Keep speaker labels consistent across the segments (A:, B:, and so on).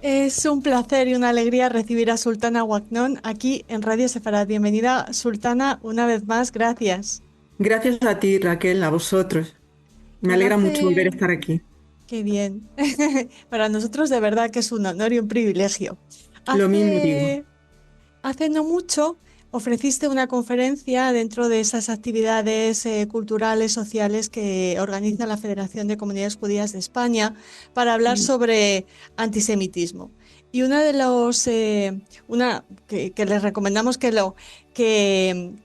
A: Es un placer y una alegría recibir a Sultana Wagnon aquí en Radio Sefarad. Bienvenida, Sultana, una vez más, gracias.
B: Gracias a ti, Raquel, a vosotros. Me
A: Pues
B: alegra mucho volver a
A: hace...
B: estar aquí.
A: Qué bien. Para nosotros de verdad que es un honor y un privilegio.
B: Lo mismo digo.
A: Hace Hace no mucho ofreciste una conferencia dentro de esas actividades culturales, sociales que organiza la Federación de Comunidades Judías de España para hablar sobre antisemitismo. Y una de los, una que les recomendamos que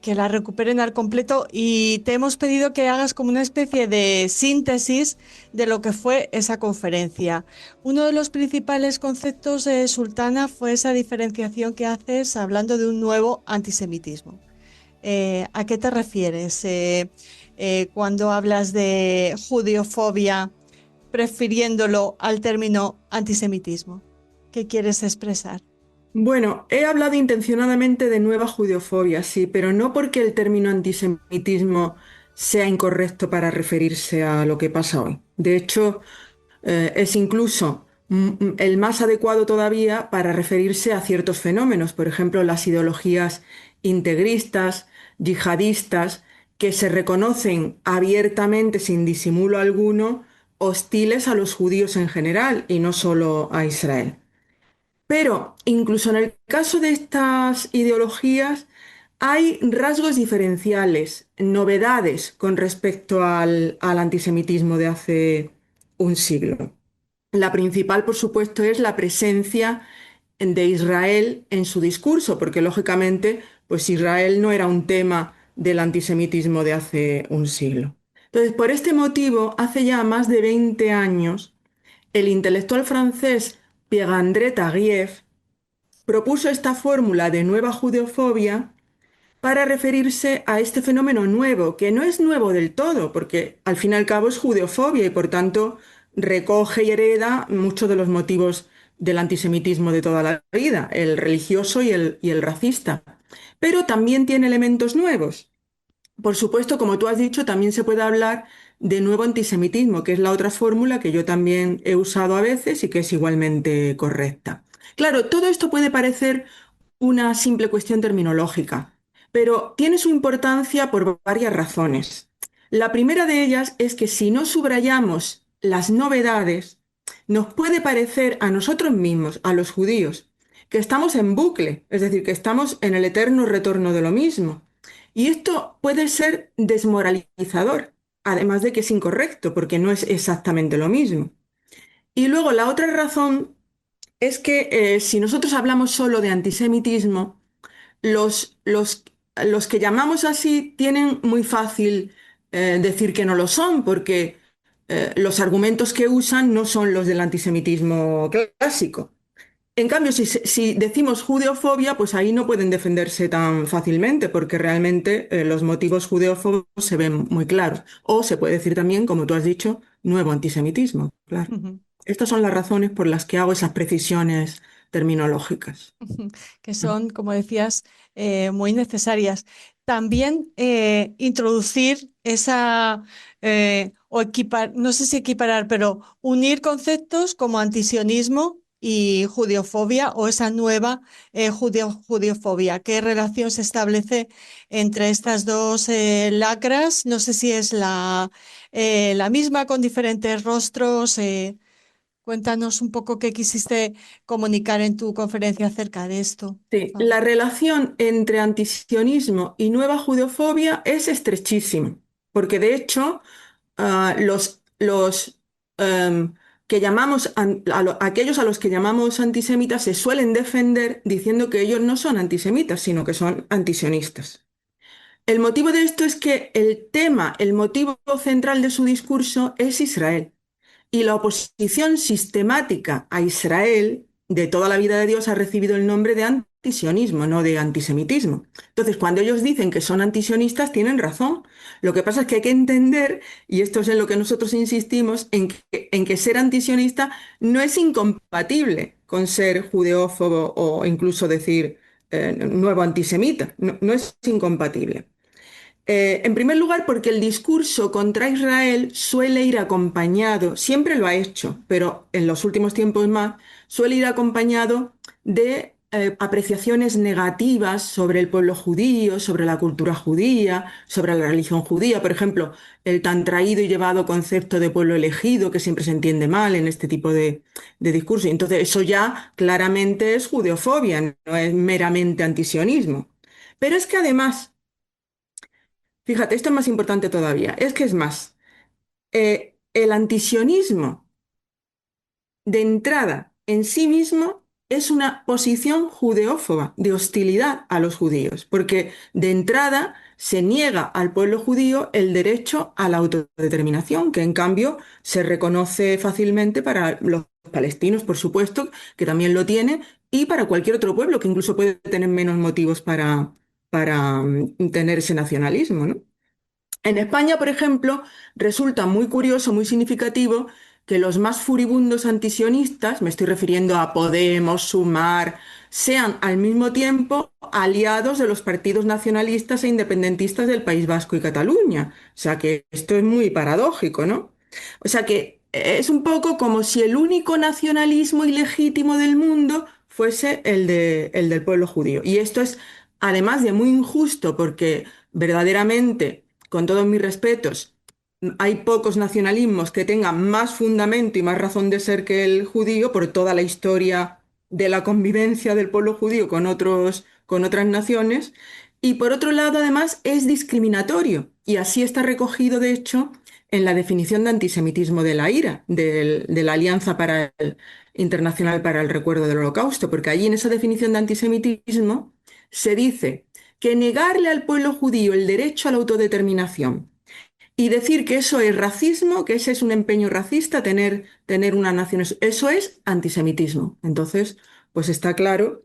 A: la recuperen al completo y te hemos pedido que hagas como una especie de síntesis de lo que fue esa conferencia. Uno de los principales conceptos de Sultana fue esa diferenciación que haces hablando de un nuevo antisemitismo. ¿A qué te refieres cuando hablas de judiofobia, prefiriéndolo al término antisemitismo? ¿Qué quieres expresar?
B: Bueno, he hablado intencionadamente de nueva judeofobia, sí, pero no porque el término antisemitismo sea incorrecto para referirse a lo que pasa hoy. De hecho, es incluso el más adecuado todavía para referirse a ciertos fenómenos, por ejemplo, las ideologías integristas, yihadistas, que se reconocen abiertamente, sin disimulo alguno, hostiles a los judíos en general y no solo a Israel. Pero incluso en el caso de estas ideologías hay rasgos diferenciales, novedades con respecto al antisemitismo de hace un siglo. La principal, por supuesto, es la presencia de Israel en su discurso, porque lógicamente, pues Israel no era un tema del antisemitismo de hace un siglo. Entonces, por este motivo, hace ya más de 20 años, el intelectual francés Pierre-André Taguieff propuso esta fórmula de nueva judeofobia para referirse a este fenómeno nuevo, que no es nuevo del todo, porque al fin y al cabo es judeofobia y por tanto recoge y hereda muchos de los motivos del antisemitismo de toda la vida, el religioso y el racista. Pero también tiene elementos nuevos. Por supuesto, como tú has dicho, también se puede hablar de nuevo antisemitismo, que es la otra fórmula que yo también he usado a veces y que es igualmente correcta. Claro, todo esto puede parecer una simple cuestión terminológica, pero tiene su importancia por varias razones. La primera de ellas es que si no subrayamos las novedades, nos puede parecer a nosotros mismos, a los judíos, que estamos en bucle, es decir, que estamos en el eterno retorno de lo mismo. Y esto puede ser desmoralizador, además de que es incorrecto, porque no es exactamente lo mismo. Y luego la otra razón es que si nosotros hablamos solo de antisemitismo, los que llamamos así tienen muy fácil decir que no lo son, porque los argumentos que usan no son los del antisemitismo clásico. En cambio, si decimos judeofobia, pues ahí no pueden defenderse tan fácilmente, porque realmente los motivos judeófobos se ven muy claros. O se puede decir también, como tú has dicho, nuevo antisemitismo, claro. Estas son las razones por las que hago esas precisiones terminológicas.
A: Que son, como decías, muy necesarias. También introducir esa, o equipar, no sé si equiparar, pero unir conceptos como antisionismo y judiofobia o esa nueva judiofobia. ¿Qué relación se establece entre estas dos lacras? No sé si es la misma con diferentes rostros. Cuéntanos un poco qué quisiste comunicar en tu conferencia acerca de esto, por
B: Sí,
A: favor.
B: la relación entre antisionismo y nueva judeofobia es estrechísima, porque de hecho los que llamamos, aquellos a los que llamamos antisemitas se suelen defender diciendo que ellos no son antisemitas, sino que son antisionistas. El motivo de esto es que el tema, el motivo central de su discurso es Israel. Y la oposición sistemática a Israel de toda la vida de Dios ha recibido el nombre de antisionismo, no de antisemitismo. Entonces, cuando ellos dicen que son antisionistas, tienen razón. Lo que pasa es que hay que entender, y esto es en lo que nosotros insistimos, en que ser antisionista no es incompatible con ser judeófobo o incluso decir nuevo antisemita. No, no es incompatible. En primer lugar, porque el discurso contra Israel suele ir acompañado, siempre lo ha hecho, pero en los últimos tiempos más, suele ir acompañado de apreciaciones negativas sobre el pueblo judío, sobre la cultura judía, sobre la religión judía. Por ejemplo, el tan traído y llevado concepto de pueblo elegido, que siempre se entiende mal en este tipo de discurso. Y entonces, eso ya claramente es judeofobia, no es meramente antisionismo. Pero es que además, fíjate, esto es más importante todavía. Es que es más, el antisionismo de entrada en sí mismo es una posición judeófoba, de hostilidad a los judíos, porque de entrada se niega al pueblo judío el derecho a la autodeterminación, que en cambio se reconoce fácilmente para los palestinos, por supuesto, que también lo tiene, y para cualquier otro pueblo que incluso puede tener menos motivos para tener ese nacionalismo, ¿no? En España, por ejemplo, resulta muy curioso, muy significativo que los más furibundos antisionistas, me estoy refiriendo a Podemos, Sumar, sean al mismo tiempo aliados de los partidos nacionalistas e independentistas del País Vasco y Cataluña. O sea que esto es muy paradójico, ¿no? O sea que es un poco como si el único nacionalismo ilegítimo del mundo fuese el del pueblo judío. Y esto es, además de muy injusto, porque verdaderamente, con todos mis respetos, hay pocos nacionalismos que tengan más fundamento y más razón de ser que el judío por toda la historia de la convivencia del pueblo judío con otras naciones. Y por otro lado, además, es discriminatorio. Y así está recogido, de hecho, en la definición de antisemitismo de la IRA, de la Internacional para el Recuerdo del Holocausto, porque allí en esa definición de antisemitismo se dice que negarle al pueblo judío el derecho a la autodeterminación y decir que eso es racismo, que ese es un empeño racista, tener una nación, eso es antisemitismo. Entonces, pues está claro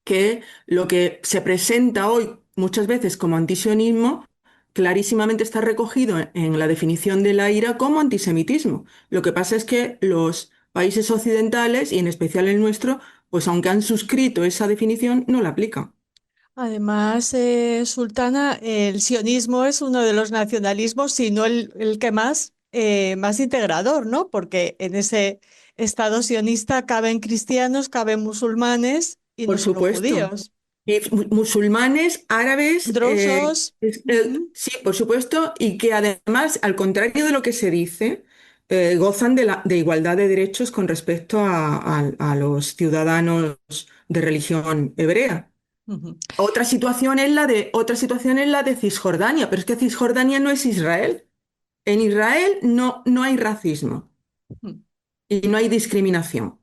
B: que lo que se presenta hoy muchas veces como antisionismo, clarísimamente está recogido en la definición de la IRA como antisemitismo. Lo que pasa es que los países occidentales, y en especial el nuestro, pues aunque han suscrito esa definición, no la aplican.
A: Además, Sultana, el sionismo es uno de los nacionalismos, si no el que más, más integrador, ¿no? Porque en ese Estado sionista caben cristianos, caben musulmanes y no
B: Por
A: solo
B: supuesto.
A: judíos.
B: Y musulmanes, árabes,
A: Drusos. Ujú,
B: sí, por supuesto, y que además, al contrario de lo que se dice, gozan de igualdad de derechos con respecto a los ciudadanos de religión hebrea.
A: ujú,
B: Otra situación es la de Cisjordania, pero es que Cisjordania no es Israel. En Israel no hay racismo
A: ujú,
B: y no hay discriminación.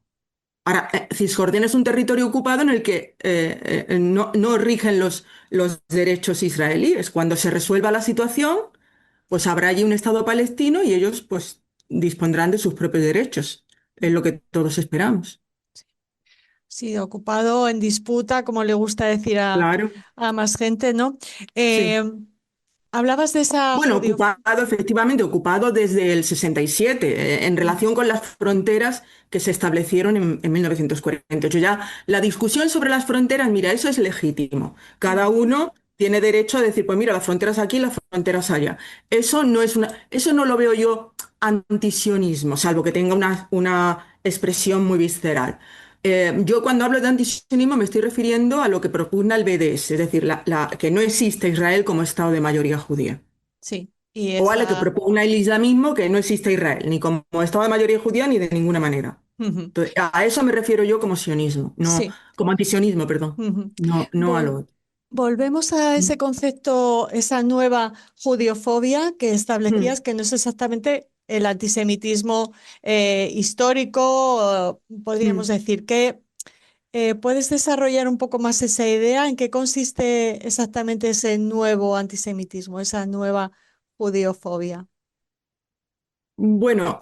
B: Ahora, Cisjordania es un territorio ocupado en el que no rigen los derechos israelíes. Cuando se resuelva la situación, pues habrá allí un Estado palestino y ellos pues dispondrán de sus propios derechos. Es lo que
A: ujú.
B: todos esperamos.
A: Sí, ocupado en disputa, como le gusta decir
B: Claro,
A: a más gente, ¿no?
B: sí.
A: Eh, hablabas de esa
B: Bueno,
A: judío.
B: ocupado, efectivamente, ocupado desde el 67, en relación con las fronteras que se establecieron en 1948. Ya la discusión sobre las fronteras, mira, eso es legítimo. Cada uno tiene derecho a decir, pues mira, las fronteras aquí, las fronteras allá. Eso no lo veo yo antisionismo, salvo que tenga una expresión muy visceral. Yo cuando hablo de antisionismo me estoy refiriendo a lo que propugna el BDS, es decir, que no existe Israel como Estado de mayoría judía.
A: Sí, y
B: O a la que
A: esa.
B: propugna el islamismo que no existe Israel, ni como Estado de mayoría judía ni de ninguna manera.
A: Ujú,
B: Entonces, a eso me refiero yo como sionismo, no,
A: sí.
B: como antisionismo, perdón.
A: Ujú.
B: No a lo
A: Vol-
B: otro.
A: volvemos a ese concepto, esa nueva judiofobia que
B: Mm,
A: establecías, que no es exactamente el antisemitismo histórico, podríamos
B: mm.
A: decir que ¿puedes desarrollar un poco más esa idea? ¿En qué consiste exactamente ese nuevo antisemitismo, esa nueva judiofobia?
B: Bueno,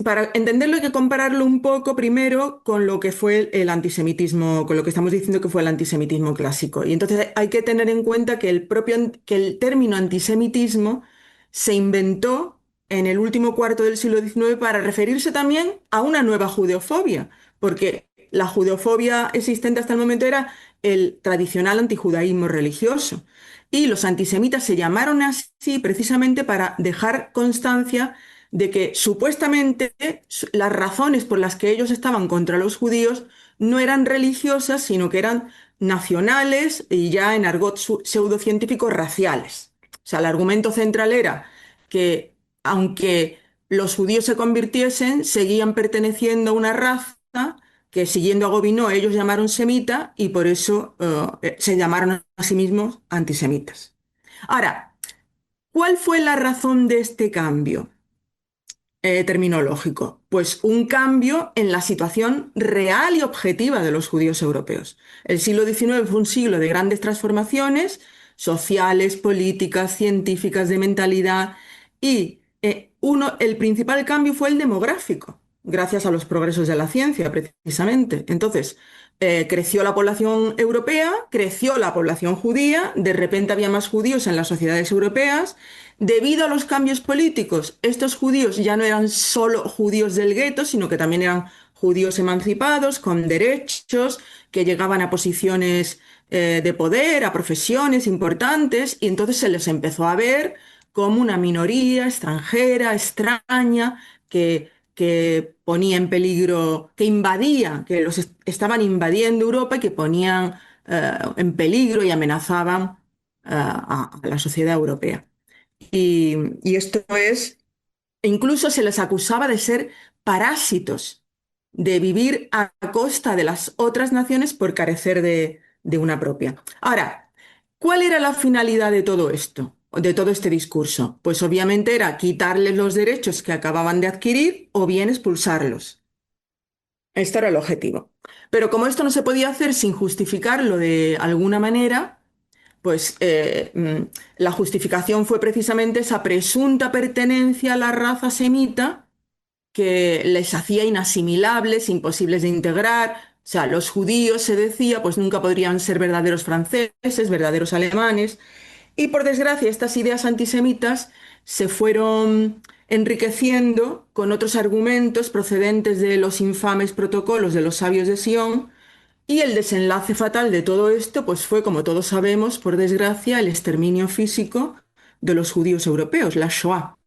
B: para entenderlo hay que compararlo un poco primero con lo que fue el antisemitismo, con lo que estamos diciendo que fue el antisemitismo clásico. Y entonces hay que tener en cuenta que que el término antisemitismo se inventó en el último cuarto del siglo XIX para referirse también a una nueva judeofobia, porque la judeofobia existente hasta el momento era el tradicional antijudaísmo religioso. Y los antisemitas se llamaron así precisamente para dejar constancia de que supuestamente las razones por las que ellos estaban contra los judíos no eran religiosas, sino que eran nacionales y ya en argot pseudocientífico raciales. O sea, el argumento central era que aunque los judíos se convirtiesen, seguían perteneciendo a una raza que siguiendo a Gobineau ellos llamaron semita y por eso se llamaron a sí mismos antisemitas. Ahora, ¿cuál fue la razón de este cambio terminológico? Pues un cambio en la situación real y objetiva de los judíos europeos. El siglo XIX fue un siglo de grandes transformaciones sociales, políticas, científicas, de mentalidad y el principal cambio fue el demográfico, gracias a los progresos de la ciencia, precisamente. Entonces, creció la población europea, creció la población judía, de repente había más judíos en las sociedades europeas. Debido a los cambios políticos, estos judíos ya no eran solo judíos del gueto, sino que también eran judíos emancipados, con derechos, que llegaban a posiciones de poder, a profesiones importantes, y entonces se les empezó a ver como una minoría extranjera, extraña, que ponía en peligro, que invadía, que los estaban invadiendo Europa y que ponían en peligro y amenazaban a la sociedad europea. Y esto es, incluso se les acusaba de ser parásitos, de vivir a costa de las otras naciones por carecer de una propia. Ahora, ¿cuál era la finalidad de todo esto, de todo este discurso? Pues obviamente era quitarles los derechos que acababan de adquirir o bien expulsarlos. Este era el objetivo. Pero como esto no se podía hacer sin justificarlo de alguna manera, pues la justificación fue precisamente esa presunta pertenencia a la raza semita que les hacía inasimilables, imposibles de integrar. O sea, los judíos, se decía, pues nunca podrían ser verdaderos franceses, verdaderos alemanes. Y por desgracia, estas ideas antisemitas se fueron enriqueciendo con otros argumentos procedentes de los infames protocolos de los sabios de Sion, y el desenlace fatal de todo esto, pues fue, como todos sabemos, por desgracia, el exterminio físico de los judíos europeos, la Shoah.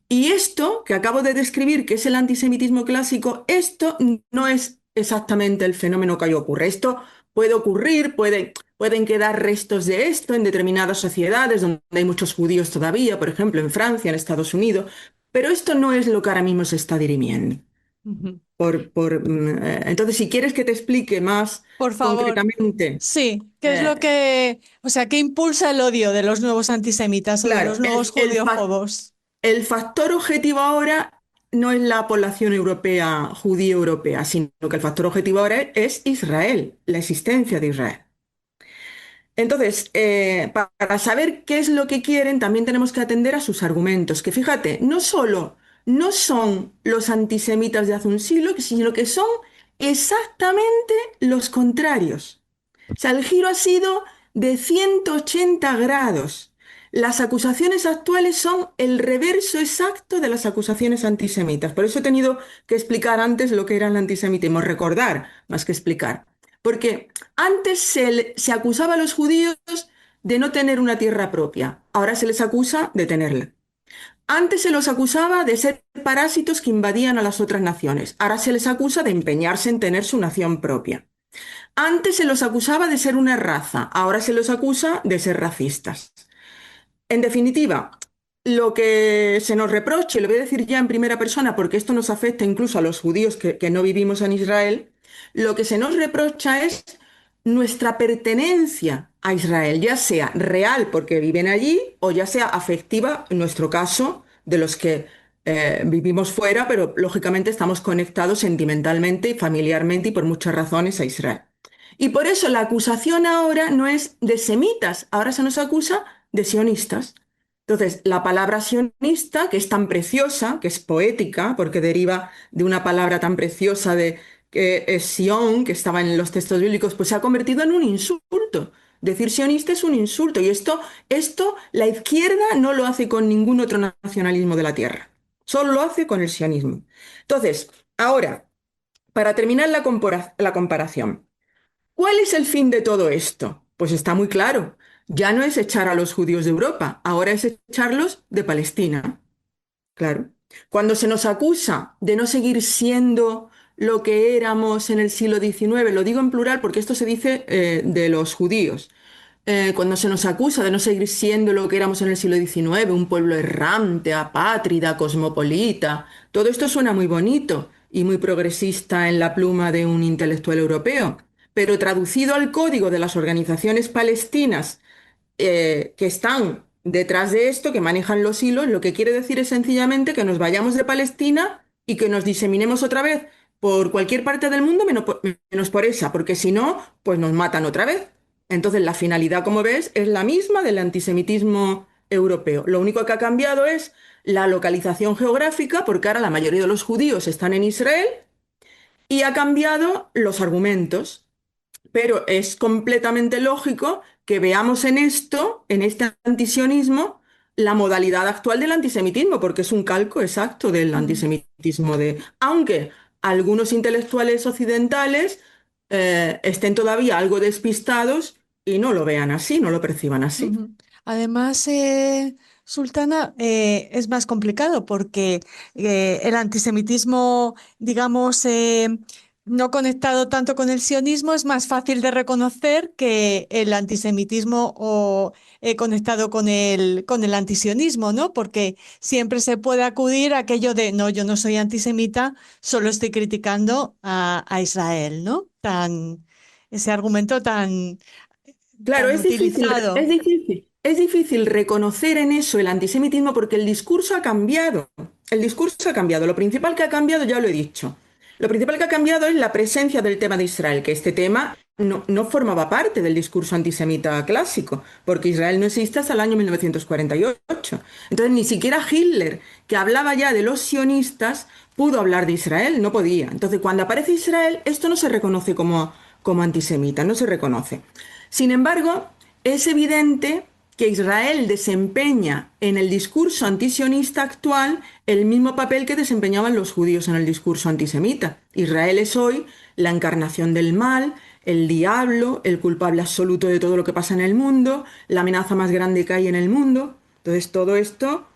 B: Y esto que acabo de describir, que es el antisemitismo clásico, esto no es exactamente el fenómeno que ahí ocurre. Esto puede ocurrir, pueden quedar restos de esto en determinadas sociedades donde hay muchos judíos todavía, por ejemplo, en Francia, en Estados Unidos, pero esto no es lo que ahora mismo se está dirimiendo.
A: Ujú.
B: Entonces, si quieres que te explique más
A: Por favor.
B: concretamente,
A: Sí, ¿qué es lo
B: eh,
A: que, o sea, qué impulsa el odio de los nuevos antisemitas o de
B: claro,
A: los nuevos judiófobos?
B: el factor objetivo ahora no es la población europea, judía europea, sino que el factor objetivo ahora es Israel, la existencia de Israel. Entonces, para saber qué es lo que quieren, también tenemos que atender a sus argumentos, que fíjate, no son los antisemitas de hace un siglo, sino que son exactamente los contrarios. O sea, el giro ha sido de 180 grados. Las acusaciones actuales son el reverso exacto de las acusaciones antisemitas. Por eso he tenido que explicar antes lo que era el antisemitismo, recordar más que explicar. Porque antes se acusaba a los judíos de no tener una tierra propia, ahora se les acusa de tenerla. Antes se los acusaba de ser parásitos que invadían a las otras naciones, ahora se les acusa de empeñarse en tener su nación propia. Antes se los acusaba de ser una raza, ahora se los acusa de ser racistas. En definitiva, lo que se nos reproche, lo voy a decir ya en primera persona porque esto nos afecta incluso a los judíos que no vivimos en Israel, lo que se nos reprocha es nuestra pertenencia a Israel, ya sea real porque viven allí o ya sea afectiva, en nuestro caso, de los que vivimos fuera, pero lógicamente estamos conectados sentimentalmente y familiarmente y por muchas razones a Israel. Y por eso la acusación ahora no es de semitas, ahora se nos acusa de sionistas. Entonces, la palabra sionista, que es tan preciosa, que es poética, porque deriva de una palabra tan preciosa de que es Sion, que estaba en los textos bíblicos, pues se ha convertido en un insulto. Decir sionista es un insulto. Y esto la izquierda no lo hace con ningún otro nacionalismo de la tierra. Solo lo hace con el sionismo. Entonces, ahora, para terminar la comparación. ¿Cuál es el fin de todo esto? Pues está muy claro. Ya no es echar a los judíos de Europa, ahora es echarlos de Palestina. Claro. Cuando se nos acusa de no seguir siendo lo que éramos en el siglo XIX, lo digo en plural porque esto se dice de los judíos, cuando se nos acusa de no seguir siendo lo que éramos en el siglo XIX, un pueblo errante, apátrida, cosmopolita, todo esto suena muy bonito y muy progresista en la pluma de un intelectual europeo, pero traducido al código de las organizaciones palestinas que están detrás de esto, que manejan los hilos, lo que quiere decir es sencillamente que nos vayamos de Palestina y que nos diseminemos otra vez por cualquier parte del mundo menos por esa, porque si no, pues nos matan otra vez. Entonces la finalidad, como ves, es la misma del antisemitismo europeo. Lo único que ha cambiado es la localización geográfica, porque ahora la mayoría de los judíos están en Israel, y ha cambiado los argumentos. Pero es completamente lógico que veamos en esto, en este antisionismo, la modalidad actual del antisemitismo, porque es un calco exacto del
A: Mm.
B: antisemitismo de, aunque algunos intelectuales occidentales estén todavía algo despistados y no lo vean así, no lo perciban así.
A: Ujú. Además, Sultana, es más complicado porque el antisemitismo, digamos, no conectado tanto con el sionismo, es más fácil de reconocer que el antisemitismo o, conectado con el antisionismo, ¿no? Porque siempre se puede acudir a aquello de, no, yo no soy antisemita, solo estoy criticando a Israel, ¿no? Ese argumento
B: Claro,
A: tan utilizado.
B: es difícil reconocer en eso el antisemitismo porque el discurso ha cambiado. El discurso ha cambiado. Lo principal que ha cambiado, ya lo he dicho. Lo principal que ha cambiado es la presencia del tema de Israel, que este tema no formaba parte del discurso antisemita clásico, porque Israel no existe hasta el año 1948. Entonces, ni siquiera Hitler, que hablaba ya de los sionistas, pudo hablar de Israel, no podía. Entonces, cuando aparece Israel, esto no se reconoce como antisemita, no se reconoce. Sin embargo, es evidente que Israel desempeña en el discurso antisionista actual el mismo papel que desempeñaban los judíos en el discurso antisemita. Israel es hoy la encarnación del mal, el diablo, el culpable absoluto de todo lo que pasa en el mundo, la amenaza más grande que hay en el mundo. Entonces, todo esto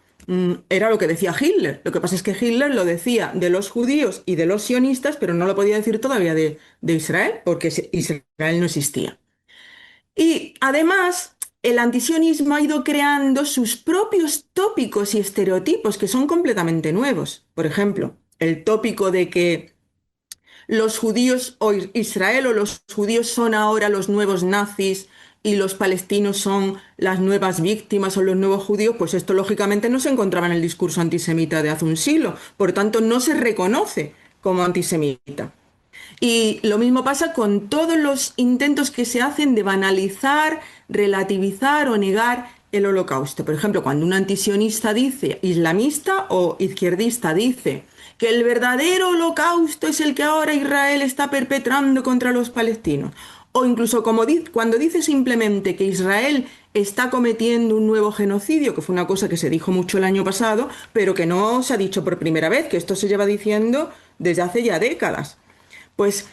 B: era lo que decía Hitler. Lo que pasa es que Hitler lo decía de los judíos y de los sionistas, pero no lo podía decir todavía de Israel, porque Israel no existía. Y además, el antisionismo ha ido creando sus propios tópicos y estereotipos que son completamente nuevos. Por ejemplo, el tópico de que los judíos o Israel o los judíos son ahora los nuevos nazis y los palestinos son las nuevas víctimas o los nuevos judíos, pues esto lógicamente no se encontraba en el discurso antisemita de hace un siglo. Por tanto, no se reconoce como antisemita. Y lo mismo pasa con todos los intentos que se hacen de banalizar, relativizar o negar el holocausto. Por ejemplo, cuando un antisionista dice, islamista o izquierdista dice, que el verdadero holocausto es el que ahora Israel está perpetrando contra los palestinos. O incluso cuando dice simplemente que Israel está cometiendo un nuevo genocidio, que fue una cosa que se dijo mucho el año pasado, pero que no se ha dicho por primera vez, que esto se lleva diciendo desde hace ya décadas. Pues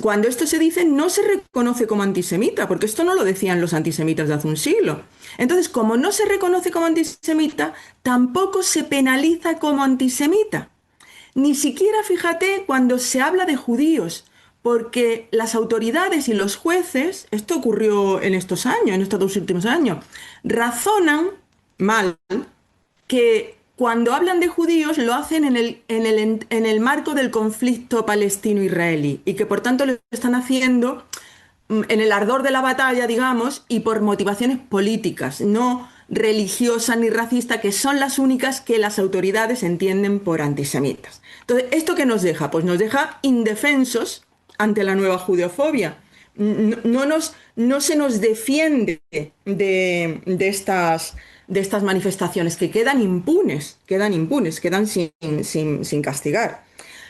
B: cuando esto se dice no se reconoce como antisemita, porque esto no lo decían los antisemitas de hace un siglo. Entonces, como no se reconoce como antisemita, tampoco se penaliza como antisemita. Ni siquiera, fíjate, cuando se habla de judíos, porque las autoridades y los jueces, esto ocurrió en estos años, en estos 2 últimos años, razonan mal que cuando hablan de judíos lo hacen en el marco del conflicto palestino-israelí y que por tanto lo están haciendo en el ardor de la batalla, digamos, y por motivaciones políticas, no religiosas ni racistas, que son las únicas que las autoridades entienden por antisemitas. Entonces, ¿esto qué nos deja? Pues nos deja indefensos ante la nueva judeofobia. No se nos defiende de estas manifestaciones que quedan sin castigar.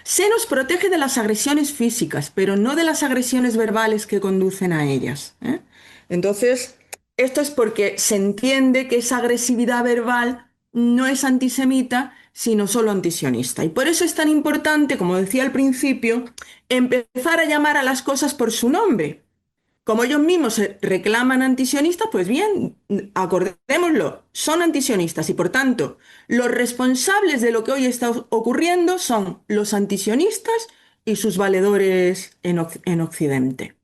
B: Se nos protege de las agresiones físicas, pero no de las agresiones verbales que conducen a ellas, ¿eh? Entonces, esto es porque se entiende que esa agresividad verbal no es antisemita, sino solo antisionista. Y por eso es tan importante, como decía al principio, empezar a llamar a las cosas por su nombre. como ellos mismos se reclaman antisionistas, pues bien, acordémoslo, son antisionistas y por tanto los responsables de lo que hoy está ocurriendo son los antisionistas y sus valedores en Occidente.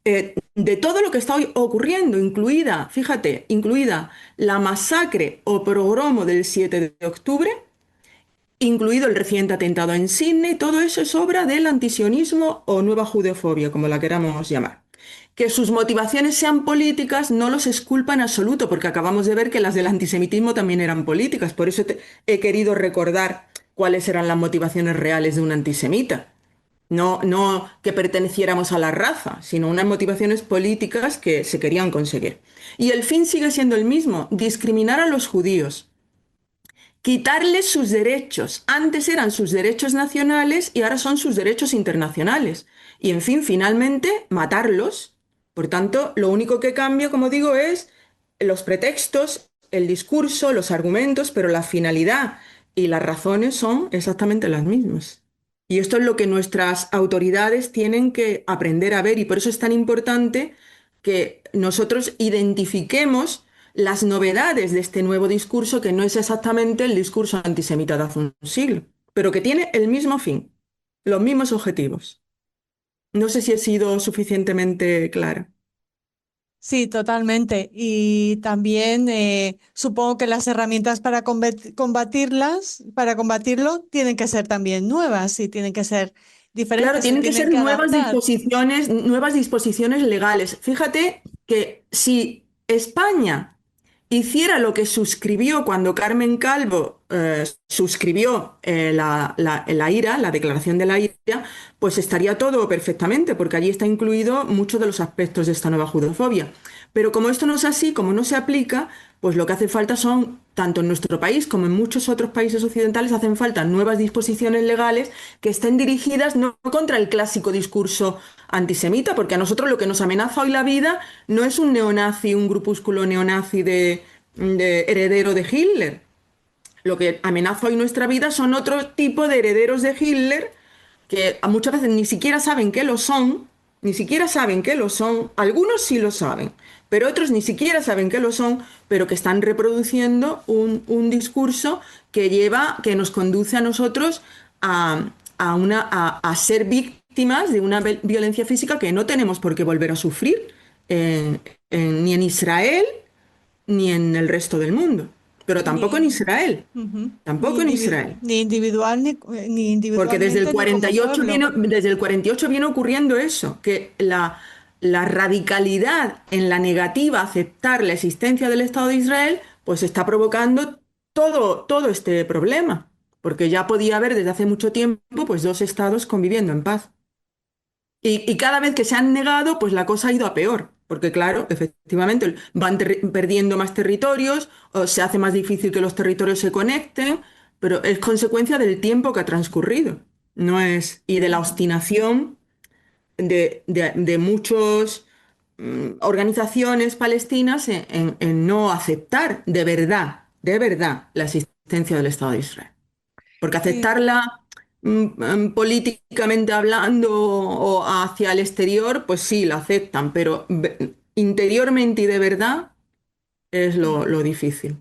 B: De todo lo que está hoy ocurriendo, incluida, fíjate, incluida la masacre o pogromo del 7 de octubre, incluido el reciente atentado en Sydney, todo eso es obra del antisionismo o nueva judeofobia, como la queramos llamar. Que sus motivaciones sean políticas no los exculpa en absoluto, porque acabamos de ver que las del antisemitismo también eran políticas. Por eso he querido recordar cuáles eran las motivaciones reales de un antisemita. No, no que perteneciéramos a la raza, sino unas motivaciones políticas que se querían conseguir. Y el fin sigue siendo el mismo, discriminar a los judíos, quitarles sus derechos. Antes eran sus derechos nacionales y ahora son sus derechos internacionales. Y en fin, finalmente, matarlos. Por tanto, lo único que cambia, como digo, es los pretextos, el discurso, los argumentos, pero la finalidad y las razones son exactamente las mismas. Y esto es lo que nuestras autoridades tienen que aprender a ver y por eso es tan importante que nosotros identifiquemos las novedades de este nuevo discurso que no es exactamente el discurso antisemita de hace un siglo, pero que tiene el mismo fin, los mismos objetivos. No sé si he sido suficientemente clara.
A: Sí, totalmente. Y también supongo que las herramientas para combatirlas, para combatirlo, tienen que ser también nuevas y tienen que ser
B: Claro,
A: diferentes, se
B: tienen que
A: tienen
B: ser
A: que adaptar.
B: nuevas disposiciones legales. Fíjate que si España hiciera lo que suscribió cuando Carmen Calvo suscribió la IRA, la declaración de la IRA, pues estaría todo perfectamente, porque allí está incluido muchos de los aspectos de esta nueva judefobia. Pero como esto no es así, como no se aplica, pues lo que hace falta son, tanto en nuestro país como en muchos otros países occidentales, hacen falta nuevas disposiciones legales que estén dirigidas no contra el clásico discurso antisemita, porque a nosotros lo que nos amenaza hoy la vida no es un neonazi, un grupúsculo neonazi de heredero de Hitler. Lo que amenaza hoy nuestra vida son otro tipo de herederos de Hitler que muchas veces ni siquiera saben que lo son, ni siquiera saben que lo son, algunos sí lo saben, pero otros ni siquiera saben que lo son, pero que están reproduciendo un discurso que lleva, que nos conduce a nosotros a ser víctimas de una violencia física que no tenemos por qué volver a sufrir ni en Israel ni en el resto del mundo, pero tampoco en
A: Ni,
B: Israel,
A: ujú,
B: tampoco en Israel.
A: ni individual ni
B: Porque
A: individualmente ni como pueblo.
B: desde el 48 viene ocurriendo eso, que la radicalidad en la negativa a aceptar la existencia del Estado de Israel, pues está provocando todo este problema. Porque ya podía haber desde hace mucho tiempo, pues dos estados conviviendo en paz. Y cada vez que se han negado, pues la cosa ha ido a peor. Porque claro, efectivamente, van perdiendo más territorios, o se hace más difícil que los territorios se conecten, pero es consecuencia del tiempo que ha transcurrido. No es, y de la obstinación de muchas organizaciones palestinas en no aceptar de verdad, la existencia del Estado de Israel. Porque
A: Sí.
B: aceptarla políticamente hablando o hacia el exterior, pues sí, la aceptan, pero interiormente y de verdad es lo difícil.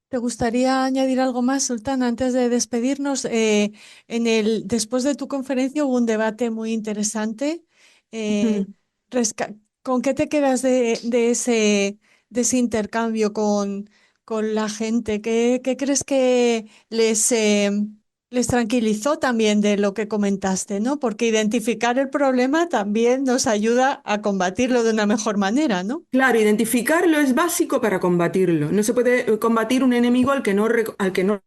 A: ¿Te gustaría añadir algo más, Sultán, antes de despedirnos? Después de tu conferencia hubo un debate muy interesante. Eh, ¿Con qué te quedas de ese intercambio con la gente? ¿Qué crees que les tranquilizó también de lo que comentaste, ¿no? Porque identificar el problema también nos ayuda a combatirlo de una mejor manera, ¿no?
B: Claro, identificarlo es básico para combatirlo. No se puede combatir un enemigo al que no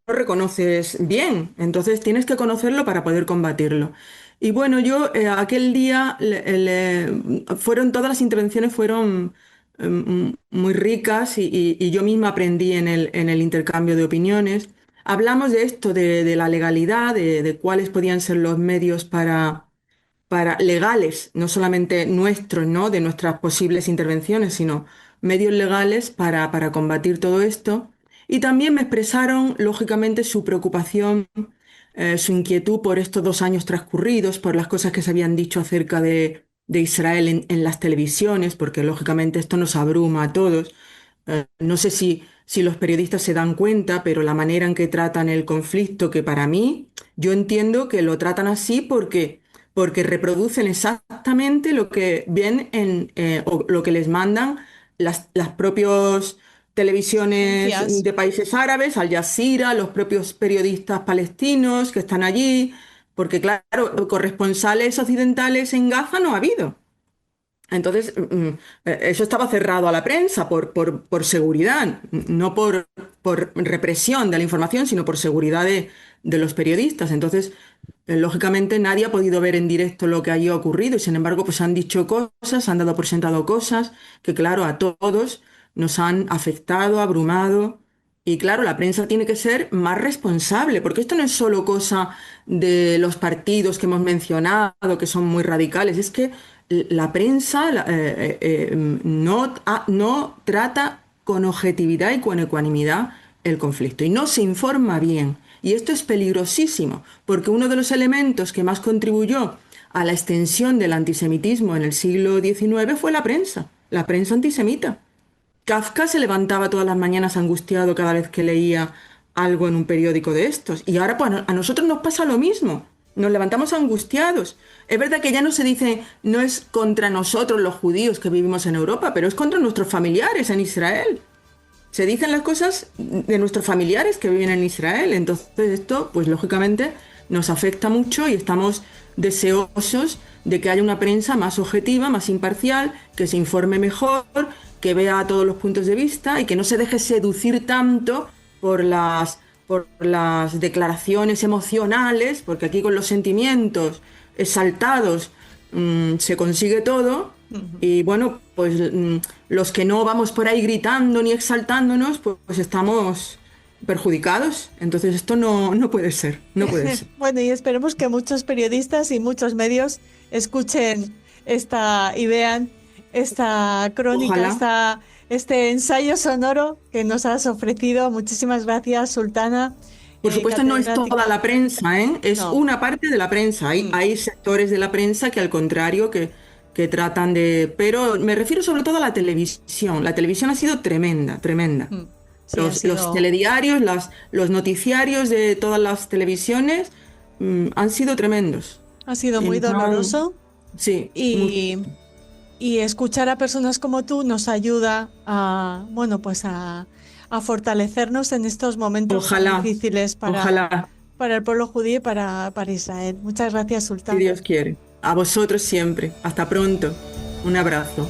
B: reconoces bien. Entonces tienes que conocerlo para poder combatirlo. Y bueno, yo aquel día fueron todas las intervenciones fueron muy ricas y yo misma aprendí en el intercambio de opiniones. Hablamos de esto, de la legalidad, de cuáles podían ser los medios para legales, no solamente nuestros, ¿no? De nuestras posibles intervenciones, sino medios legales para combatir todo esto. Y también me expresaron, lógicamente, su preocupación, su inquietud por estos 2 años transcurridos, por las cosas que se habían dicho acerca de Israel en las televisiones, porque lógicamente esto nos abruma a todos. No sé si los periodistas se dan cuenta, pero la manera en que tratan el conflicto, que para mí, yo entiendo que lo tratan así porque reproducen exactamente lo que ven o lo que les mandan las propias televisiones
A: Agencias.
B: de países árabes, Al Jazeera, los propios periodistas palestinos que están allí, porque claro, corresponsales occidentales en Gaza no ha habido. Entonces, eso estaba cerrado a la prensa por seguridad, no por represión de la información, sino por seguridad de los periodistas. Entonces, lógicamente nadie ha podido ver en directo lo que allí ha ocurrido y sin embargo, pues han dicho cosas, han dado por sentado cosas que, claro, a todos nos han afectado, abrumado. Y claro, la prensa tiene que ser más responsable, porque esto no es solo cosa de los partidos que hemos mencionado, que son muy radicales, es que la prensa no trata con objetividad y con ecuanimidad el conflicto y no se informa bien. Y esto es peligrosísimo, porque uno de los elementos que más contribuyó a la extensión del antisemitismo en el siglo XIX fue la prensa antisemita. Kafka se levantaba todas las mañanas angustiado cada vez que leía algo en un periódico de estos. Y ahora pues, a nosotros nos pasa lo mismo. Nos levantamos angustiados. Es verdad que ya no se dice, no es contra nosotros los judíos que vivimos en Europa, pero es contra nuestros familiares en Israel. Se dicen las cosas de nuestros familiares que viven en Israel. Entonces esto, pues lógicamente, nos afecta mucho y estamos deseosos de que haya una prensa más objetiva, más imparcial, que se informe mejor, que vea todos los puntos de vista y que no se deje seducir tanto por las declaraciones emocionales, porque aquí con los sentimientos exaltados se consigue todo.
A: Ujú.
B: Y bueno, pues los que no vamos por ahí gritando ni exaltándonos, pues estamos perjudicados. Entonces esto no puede ser, no puede ser.
A: Bueno, y esperemos que muchos periodistas y muchos medios escuchen esta y vean esta crónica,
B: Ojalá.
A: este ensayo sonoro que nos has ofrecido. Muchísimas gracias, Sultana,
B: Por supuesto, no es toda
A: catedrática.
B: la prensa, ¿eh? Es
A: No.
B: una parte de la prensa. Hay,
A: Mm.
B: hay sectores de la prensa que al contrario, que tratan de... Pero me refiero sobre todo a la televisión. La televisión ha sido tremenda, tremenda.
A: Mm. Sí,
B: Los telediarios, los noticiarios de todas las televisiones han sido tremendos.
A: ha sido
B: Y
A: muy
B: nos han-
A: doloroso
B: Sí,
A: y, y escuchar a personas como tú nos ayuda a, bueno, pues a fortalecernos en estos momentos tan
B: ojalá,
A: difíciles
B: ojalá,
A: para el pueblo judío y para Israel. Muchas gracias,
B: si
A: Sultana.
B: Dios quiere. A vosotros siempre. Hasta pronto. Un abrazo.